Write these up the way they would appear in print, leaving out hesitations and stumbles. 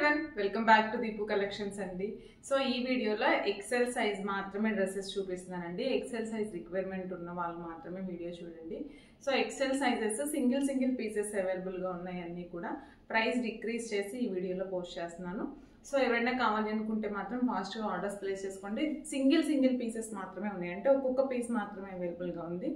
Everyone welcome back to Deepu collections అండి. So ఈ వీడియోలో ఎక్సెల్ సైజ్ మాత్రమే డ్రెస్సెస్ చూపిస్తున్నానండి. ఎక్సెల్ సైజ్ రిక్వైర్మెంట్ ఉన్న వాళ్ళు మాత్రమే వీడియో చూడండి. So XL sizes single pieces అవైలబుల్గా ఉన్నాయి. అన్నీ కూడా ప్రైస్ డిక్రీజ్ చేసి ఈ వీడియోలో పోస్ట్ చేస్తున్నాను. సో ఎవరైనా కావాలి అనుకుంటే మాత్రం ఫాస్ట్గా ఆర్డర్స్ ప్లేస్ చేసుకోండి. సింగిల్ పీసెస్ మాత్రమే ఉన్నాయి, అంటే ఒక్కొక్క పీస్ మాత్రమే అవైలబుల్గా ఉంది.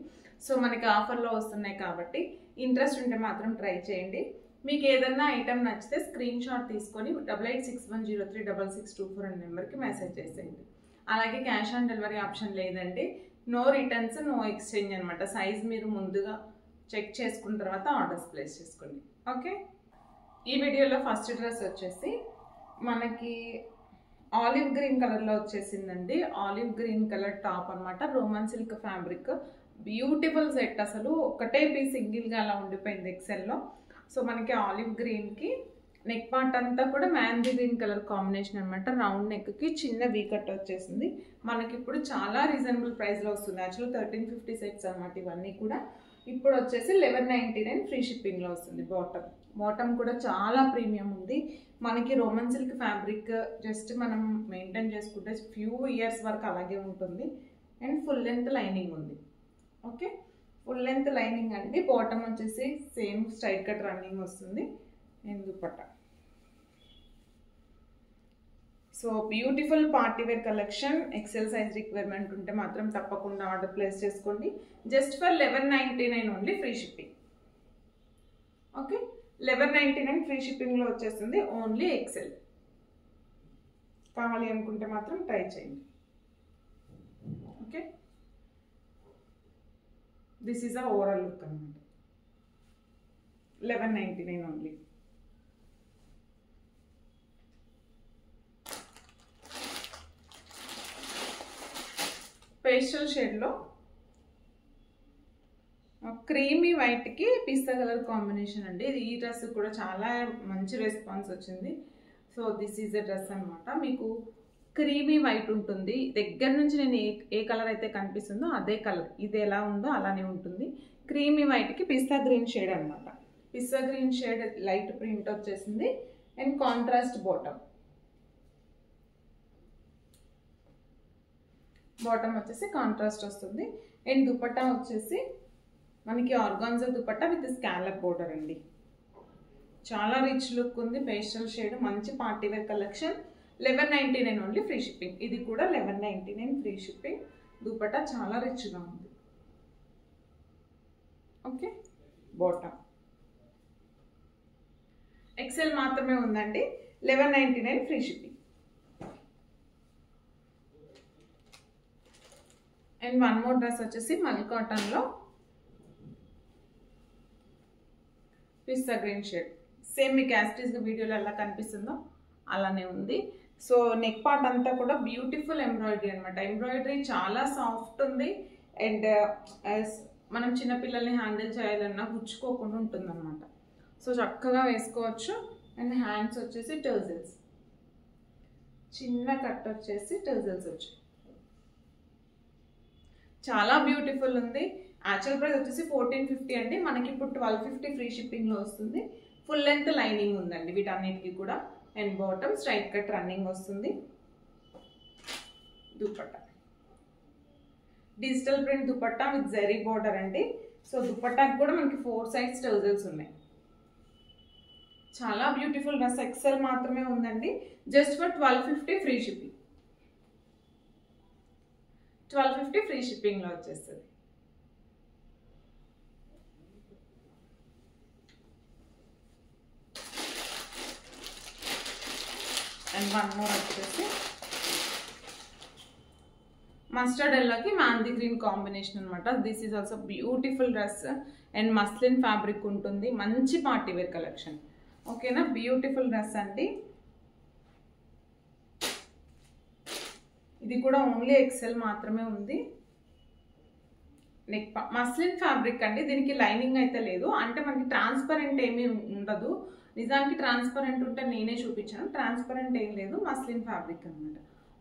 సో మనకి ఆఫర్లో వస్తున్నాయి కాబట్టి ఇంట్రెస్ట్ ఉంటే మాత్రం ట్రై చేయండి. మీకు ఏదన్నా ఐటమ్ నచ్చితే స్క్రీన్ షాట్ తీసుకొని 8861036624 అనే నెంబర్కి మెసేజ్ చేసేయండి. అలాగే క్యాష్ ఆన్ డెలివరీ ఆప్షన్ లేదండి. నో రిటర్న్స్, నో ఎక్స్చేంజ్ అనమాట. సైజ్ మీరు ముందుగా చెక్ చేసుకున్న తర్వాత ఆర్డర్స్ ప్లేస్ చేసుకోండి. ఓకే, ఈ వీడియోలో ఫస్ట్ డ్రెస్ వచ్చేసి మనకి ఆలివ్ గ్రీన్ కలర్లో వచ్చేసిందండి. ఆలివ్ గ్రీన్ కలర్ టాప్ అనమాట. Roman silk fabric, beautiful set. అసలు ఒకటే పీస్ సింగిల్గా అలా ఉండిపోయింది ఎక్సెల్లో. సో మనకి ఆలివ్ గ్రీన్కి నెక్ పార్ట్ అంతా కూడా మ్యాంగీ గ్రీన్ కలర్ కాంబినేషన్ అనమాట. రౌండ్ నెక్కి చిన్న వీ కట్ వచ్చేసింది. మనకి ఇప్పుడు చాలా రీజనబుల్ ప్రైస్లో వస్తుంది. యాక్చువల్ 1350 సెట్స్ అనమాట ఇవన్నీ కూడా. ఇప్పుడు వచ్చేసి 1199 ఫ్రీ షిప్పింగ్లో వస్తుంది. బాటమ్ కూడా చాలా ప్రీమియం ఉంది. మనకి రోమన్ సిల్క్ ఫ్యాబ్రిక్ జస్ట్ మనం మెయింటైన్ చేసుకుంటే ఫ్యూ ఇయర్స్ వరకు అలాగే ఉంటుంది. అండ్ ఫుల్ లెంత్ లైనింగ్ ఉంది. ఓకే, ఫుల్ లెంత్ లైనింగ్ అండి. బాటమ్ వచ్చేసి సేమ్ స్ట్రైట్ కట్ రన్నింగ్ వస్తుంది. And dupatta. So beautiful party wear collection. XL size requirement ఉంటే మాత్రం తప్పకుండా ఆర్డర్ ప్లేస్ చేసుకోండి. Just for 1199 only free shipping. Okay, 1199 free షిప్పింగ్లో వచ్చేస్తుంది. Only XL. కావాలి అనుకుంటే మాత్రం ట్రై చేయండి. Okay, this is a overall look అనమాట. 1199 ఓన్లీ. పేస్టల్ షేడ్లో క్రీమీ వైట్కి పిస్తా కలర్ కాంబినేషన్ అండి. ఈ డ్రెస్ కూడా చాలా మంచి రెస్పాన్స్ వచ్చింది. So this is a dress అనమాట. మీకు క్రీమీ వైట్ ఉంటుంది. దగ్గర నుంచి నేను ఏ కలర్ అయితే కనిపిస్తుందో అదే కలర్, ఇది ఎలా ఉందో అలానే ఉంటుంది. క్రీమీ వైట్కి పిస్తా గ్రీన్ షేడ్ అనమాట. పిస్తా గ్రీన్ షేడ్ లైట్ ప్రింట్ వచ్చేసింది. అండ్ కాంట్రాస్ట్ బాటమ్ వచ్చేసి కాంట్రాస్ట్ వస్తుంది. అండ్ దుపట్టా వచ్చేసి మనకి organza dupatta with scallop border అండి. చాలా రిచ్ లుక్ ఉంది. పేస్టల్ షేడ్, మంచి party wear collection. 1199 only free shipping. ఇది కూడా 1199 ఫ్రీ షిప్పింగ్. దుపట్టా చాలా రిచ్గా ఉంది. ఓకే, బాటమ్ ఎక్సెల్ మాత్రమే ఉందండి. 1199 free shipping. And one more dress వచ్చేసి మల్ కాటన్లో పిస్తా గ్రీన్ షేడ్. సేమ్ మీకు యాస్టీస్గా వీడియోలో ఎలా కనిపిస్తుందో అలానే ఉంది. సో నెక్ పార్ట్ అంతా కూడా బ్యూటిఫుల్ ఎంబ్రాయిడరీ అనమాట. ఎంబ్రాయిడరీ చాలా సాఫ్ట్ ఉంది. అండ్ మనం చిన్నపిల్లల్ని హ్యాండిల్ చేయాలన్నా గుచ్చుకోకుండా ఉంటుంది అనమాట. సో చక్కగా వేసుకోవచ్చు. అండ్ హ్యాండ్స్ వచ్చేసి టర్జల్స్, చిన్న కట్ వచ్చేసి టర్జల్స్ వచ్చాయి. చాలా బ్యూటిఫుల్ ఉంది. యాక్చువల్ ప్రైస్ వచ్చేసి 1450 అండి. మనకి ఇప్పుడు 1250 ఫ్రీ షిప్పింగ్లో వస్తుంది. ఫుల్ లెంత్ లైనింగ్ ఉందండి వీటన్నిటికీ కూడా. And bottom straight cut running వస్తుంది. Dupatta digital print dupatta with zari border అండి. సో దుపట్టాకి కూడా మనకి 4 సైడ్స్ టర్జల్స్ ఉన్నాయి. చాలా బ్యూటిఫుల్ డ్రెస్. ఎక్సెల్ మాత్రమే ఉందండి. Just for 1250 free shipping. 1250 free షిప్పింగ్లో వచ్చేస్తుంది. అండ్ వన్ మోర్ వచ్చేసి మస్టర్డ్ ఎల్లోకి మ్యాంగీ గ్రీన్ కాంబినేషన్ అనమాట. This is also beautiful dress. And muslin fabric ఉంటుంది. మంచి పార్టీ వేర్ కలెక్షన్. ఓకేనా, బ్యూటిఫుల్ డ్రెస్ అండి. ఇది కూడా ఓన్లీ ఎక్సెల్ మాత్రమే ఉంది. నెక్ మస్లిన్ ఫ్యాబ్రిక్ అండి. దీనికి లైనింగ్ అయితే లేదు, అంటే మనకి ట్రాన్స్పరెంట్ ఏమీ ఉండదు. నిజానికి ట్రాన్స్పరెంట్ ఉంటే నేనే చూపించాను. ట్రాన్స్పరెంట్ ఏం లేదు, మస్లిన్ ఫ్యాబ్రిక్ అనమాట.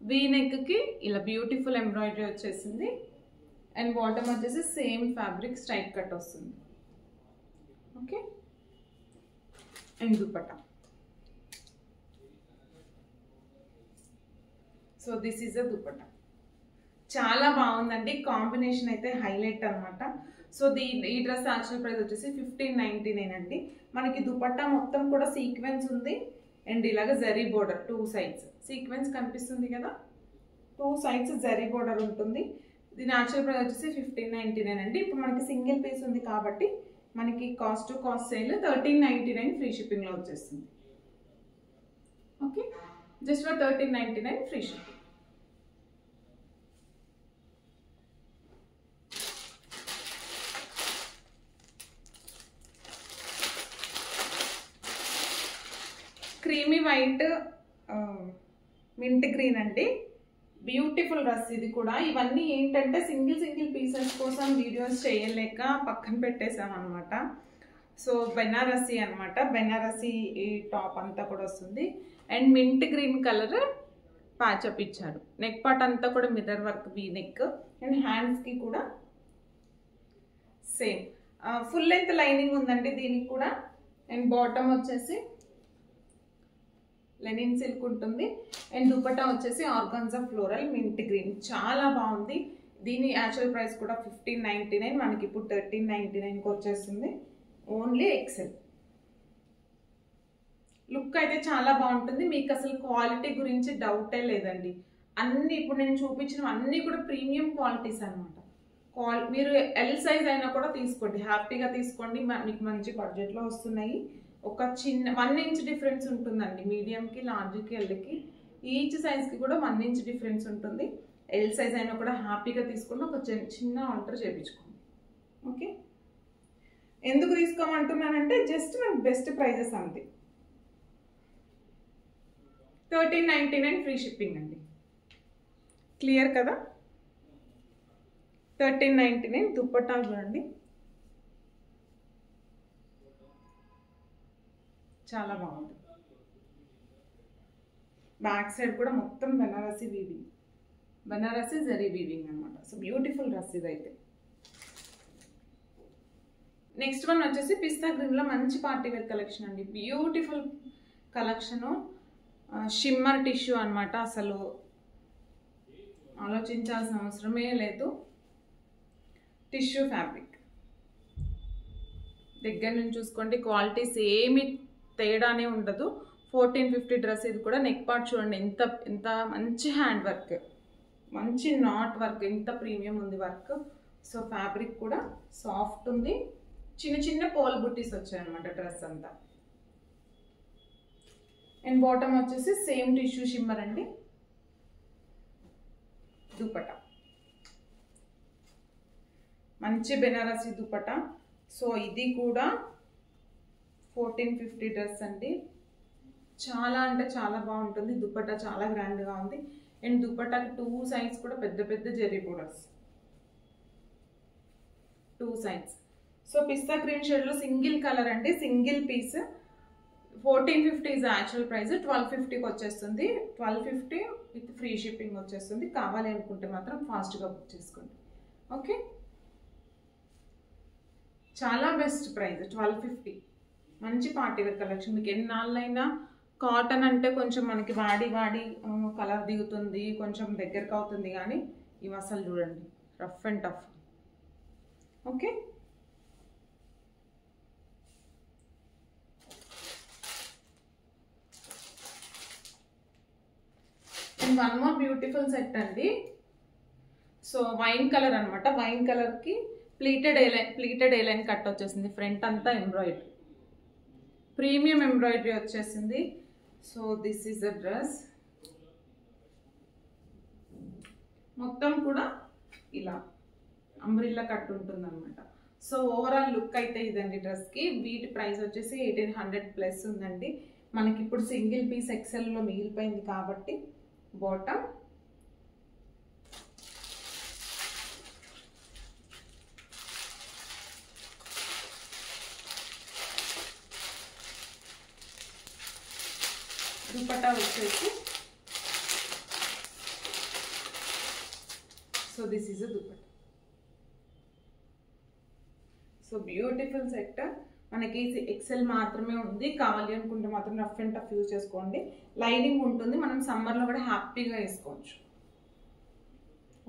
వీ నెక్కి ఇలా బ్యూటిఫుల్ ఎంబ్రాయిడరీ వచ్చేసింది. అండ్ బాటమ్ వచ్చేసి సేమ్ ఫ్యాబ్రిక్ స్ట్రైట్ కట్ వస్తుంది. Okay, and dupatta so this is a dupatta. చాలా బాగుందండి, కాంబినేషన్ అయితే హైలైట్ అనమాట. సో ఈ డ్రెస్ యాక్చువల్ ప్రైస్ వచ్చేసి 1599 అండి. మనకి దుపట్టా మొత్తం కూడా సీక్వెన్స్ ఉంది అండ్ ఇలాగ జరీ బోర్డర్ 2 సైడ్స్ సీక్వెన్స్ కనిపిస్తుంది కదా, 2 సైడ్స్ జరీ బోర్డర్ ఉంటుంది. దీని యాక్చువల్ ప్రైస్ వచ్చేసి 1599 అండి. ఇప్పుడు మనకి సింగిల్ పీస్ ఉంది కాబట్టి మనకి cost to cost sale 1399 free షిప్పింగ్లో వచ్చేస్తుంది. Okay, just for 1399 free shipping. Creamy white mint green అండి, బ్యూటిఫుల్ డ్రెస్ ఇది కూడా. ఇవన్నీ ఏంటంటే సింగిల్ పీసెస్ కోసం వీడియోస్ చేయలేక పక్కన పెట్టేసాం అనమాట. సో బెనారసీ అనమాట, బెనారసీ ఈ టాప్ అంతా కూడా వస్తుంది and mint green colour patch up ఇచ్చారు. నెక్ పార్ట్ అంతా కూడా mirror work V neck and హ్యాండ్స్కి కూడా సేమ్ ఫుల్ లెంత్ లైనింగ్ ఉందండి దీనికి కూడా. అండ్ బాటమ్ వచ్చేసి లెనిన్ సిల్క్ ఉంటుంది అండ్ దుపట్టా వచ్చేసి ఆర్గాన్జా ఫ్లోరల్ మింట్ గ్రీన్. చాలా బాగుంది. దీని యాక్చువల్ ప్రైస్ కూడా 1599, మనకి ఇప్పుడు 1399కి వచ్చేస్తుంది. Only XL. లుక్ అయితే చాలా బాగుంటుంది. మీకు అసలు క్వాలిటీ గురించి డౌటే లేదండి. అన్ని ఇప్పుడు నేను చూపించిన అన్నీ కూడా ప్రీమియం క్వాలిటీస్ అనమాట. మీరు ఎల్ సైజ్ అయినా కూడా తీసుకోండి, హ్యాపీగా తీసుకోండి, మీకు మంచి బడ్జెట్లో వస్తున్నాయి. ఒక చిన్న 1 ఇంచ్ డిఫరెన్స్ ఉంటుందండి మీడియంకి, లార్జ్కి, ఎల్కి. ఈచ్ సైజ్కి కూడా 1 ఇంచ్ డిఫరెన్స్ ఉంటుంది. ఎల్ సైజ్ అయినా కూడా హ్యాపీగా తీసుకుని ఒక చిన్న ఆల్టర్ చేయించుకోండి. ఓకే, ఎందుకు తీసుకోమంటున్నానంటే జస్ట్ మనకి బెస్ట్ ప్రైజెస్ అంతే. 1399 ఫ్రీ షిప్పింగ్ అండి. క్లియర్ కదా? 1399 దుపట్టా చూడండి, చాలా బాగుంది. బ్యాక్ సైడ్ కూడా మొత్తం బెనారసీ వీవింగ్, బెనారసీ జరీ వీవింగ్ అనమాట. సో బ్యూటిఫుల్ డ్రెస్ ఇదైతే. నెక్స్ట్ వన్ వచ్చేసి పిస్తా గ్రీన్లో మంచి పార్టీ వేర్ కలెక్షన్ అండి. బ్యూటిఫుల్ కలెక్షను, షిమ్మర్ టిష్యూ అనమాట. అసలు ఆలోచించాల్సిన అవసరమే లేదు. టిష్యూ ఫ్యాబ్రిక్ దగ్గర నుంచి చూసుకోండి, క్వాలిటీస్ ఏమి తేడానే ఉండదు. 1450 డ్రెస్ ఇది కూడా. నెక్ పార్ట్ చూడండి ఎంత మంచి హ్యాండ్ వర్క్, మంచి నాట్ వర్క్, ఎంత ప్రీమియం ఉంది వర్క్. సో ఫ్యాబ్రిక్ కూడా సాఫ్ట్ ఉంది. చిన్న పోల్ బుట్టీస్ వచ్చాయి అనమాట డ్రెస్ అంతా. అండ్ బాటమ్ వచ్చేసి సేమ్ టిష్యూ షిమ్మర్ అండి. దుపట్టా మంచి బెనారసీ దుపట్టా. సో ఇది కూడా 1450 డ్రెస్ అండి. చాలా అంటే చాలా బాగుంటుంది. దుపట్టా చాలా గ్రాండ్గా ఉంది అండ్ దుపట్టాకి 2 సైడ్స్ కూడా పెద్ద zari borders, 2 sides. So pista green షేడ్లో సింగిల్ కలర్ అండి, single piece. 1450 is actual price, 1250కి వచ్చేస్తుంది. 1250 విత్ ఫ్రీ షిప్పింగ్ వచ్చేస్తుంది. కావాలి అనుకుంటే మాత్రం ఫాస్ట్గా బుక్ చేసుకోండి. ఓకే, చాలా బెస్ట్ ప్రైస్ 1250. మంచి పార్టీ వేర్ కలెక్షన్. మీకు ఎన్నాళ్ళైనా కాటన్ అంటే కొంచెం మనకి వాడి కలర్ దిగుతుంది, కొంచెం దగ్గరకు అవుతుంది, కానీ ఇవి అసలు చూడండి rough and tough. Okay, and one more beautiful set అండి. సో వైన్ కలర్ అనమాట. వైన్ కలర్కి ప్లీటెడ్ ఏ లైన్ కట్ వచ్చేసింది. ఫ్రంట్ అంతా ఎంబ్రాయిడరీ, ప్రీమియం ఎంబ్రాయిడరీ వచ్చేసింది. So this is the dress. మొత్తం కూడా ఇలా అంబ్రిల్లా కట్ ఉంటుంది అనమాట. సో ఓవరాల్ లుక్ అయితే ఇదండి డ్రెస్కి. వీటి ప్రైస్ వచ్చేసి 1800 ప్లస్ ఉందండి. మనకి ఇప్పుడు సింగిల్ పీస్ ఎక్సెల్లో మిగిలిపోయింది కాబట్టి బాటమ్, దుపట్టా వచ్చేసి. So this is a dupatta. So beautiful set. మనకి ఎక్సెల్ మాత్రమే ఉంది. కావాలి అనుకుంటే మాత్రం రఫ్ అండ్ టఫ్ యూజ్ చేసుకోండి. లైనింగ్ ఉంటుంది, మనం సమ్మర్లో కూడా హ్యాపీగా వేసుకోవచ్చు.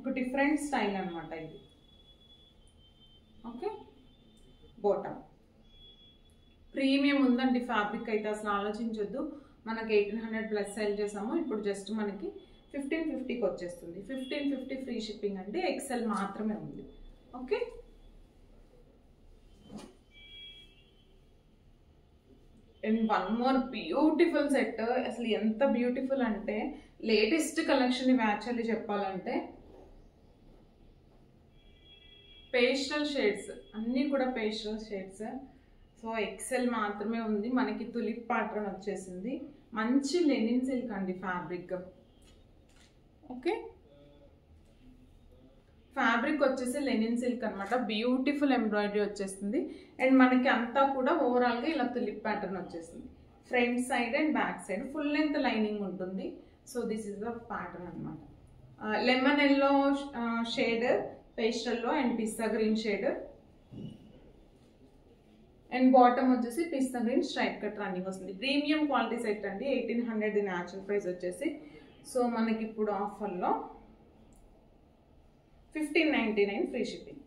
ఒక డిఫరెంట్ స్టైల్ అనమాట ఇది. ఓకే, బాటమ్ ప్రీమియం ఉందండి. ఫ్యాబ్రిక్ అయితే అసలు ఆలోచించొద్దు. మనకి 1800 ప్లస్ సెల్ చేసాము, ఇప్పుడు జస్ట్ మనకి 1550కి వచ్చేస్తుంది. 1550 ఫ్రీ షిప్పింగ్ అండి. ఎక్సెల్ మాత్రమే ఉంది. Okay, and one more beautiful set. అసలు ఎంత బ్యూటిఫుల్ అంటే లేటెస్ట్ కలెక్షన్ ఇవి. యాక్చువల్లీ చెప్పాలంటే పేస్టల్ షేడ్స్, అన్నీ కూడా పేస్టల్ షేడ్స్. సో ఎక్సెల్ మాత్రమే ఉంది. మనకి తులిప్ ప్యాటర్న్ వచ్చేసింది. మంచి లెనిన్ సిల్క్ అండి ఫ్యాబ్రిక్. ఓకే, ఫ్యాబ్రిక్ వచ్చేసి లెనిన్ సిల్క్ అనమాట. బ్యూటిఫుల్ ఎంబ్రాయిడరీ వచ్చేస్తుంది. అండ్ మనకి అంతా కూడా ఓవరాల్గా ఇలా తులిప్ ప్యాటర్న్ వచ్చేసింది. Front side and back side full length lining ఉంటుంది. So this is the pattern అనమాట. లెమన్ ఎల్లో షేడ్, పేస్టల్లో and pista green shade, and bottom వచ్చేసి pista green straight cut running వస్తుంది. ప్రీమియం క్వాలిటీ సెట్ అండి. 1800 దీని యాక్చువల్ ప్రైస్ వచ్చేసి. So మనకి ఇప్పుడు ఆఫర్లో 1599 ఫ్రీ షిప్పింగ్.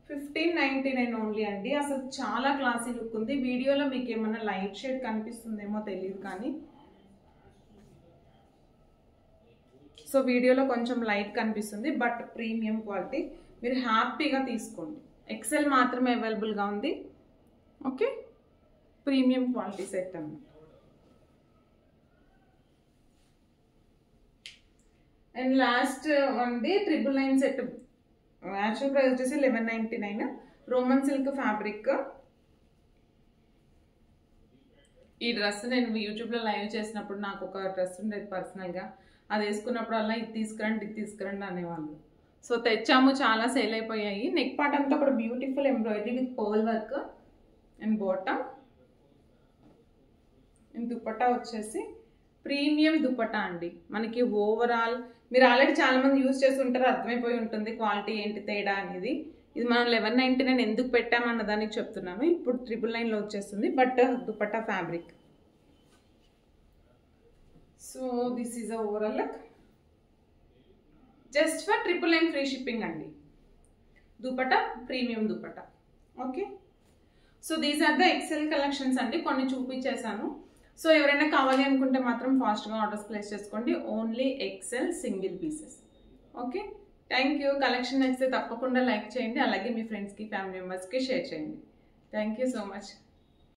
1599 ఓన్లీ అండి. అసలు చాలా క్లాసీ లుక్ ఉంది. వీడియోలో మీకు ఏమన్నా లైట్ షేడ్ కనిపిస్తుందేమో తెలియదు కానీ, సో వీడియోలో కొంచెం లైట్ కనిపిస్తుంది, బట్ ప్రీమియం క్వాలిటీ. మీరు హ్యాపీగా తీసుకోండి. ఎక్సెల్ మాత్రమే అవైలబుల్గా ఉంది. ఓకే, ప్రీమియం క్వాలిటీ సెట్ అన్నమాట. అండ్ లాస్ట్ అండి 999 సెట్. యాక్చువల్ ప్రైస్ వచ్చేసి 1199. Roman silk fabric. ఈ డ్రెస్ నేను యూట్యూబ్లో లైవ్ చేసినప్పుడు నాకు ఒక డ్రెస్ ఉండేది పర్సనల్గా. అది వేసుకున్నప్పుడల్లా ఇది తీసుకురండి అనేవాళ్ళు. సో తెచ్చాము, చాలా సేల్ అయిపోయాయి. నెక్ పార్ట్ అంతా కూడా beautiful embroidery with pearl work and bottom. And dupatta వచ్చేసి ప్రీమియం దుపట్టా అండి. మనకి ఓవరాల్ మీరు ఆల్రెడీ చాలా మంది యూజ్ చేసి ఉంటారు, అర్థమైపోయి ఉంటుంది క్వాలిటీ ఏంటి తేడా అనేది. ఇది మనం 1199 ఎందుకు పెట్టామన్న దానికి చెప్తున్నాను. ఇప్పుడు 999లో వచ్చేస్తుంది, but dupatta fabric. So this is overall look. Just for 999 free shipping అండి. Dupatta premium dupatta. Okay, so these are the excel collections అండి. కొన్ని చూపించేశాను. సో ఎవరైనా కావాలి అనుకుంటే మాత్రం ఫాస్ట్గా ఆర్డర్స్ ప్లేస్ చేసుకోండి. Only excel single pieces. Okay, thank you. Collection నచ్చితే తప్పకుండా లైక్ చేయండి. అలాగే మీ ఫ్రెండ్స్కి, ఫ్యామిలీ మెంబర్స్కి షేర్ చేయండి. Thank you so much.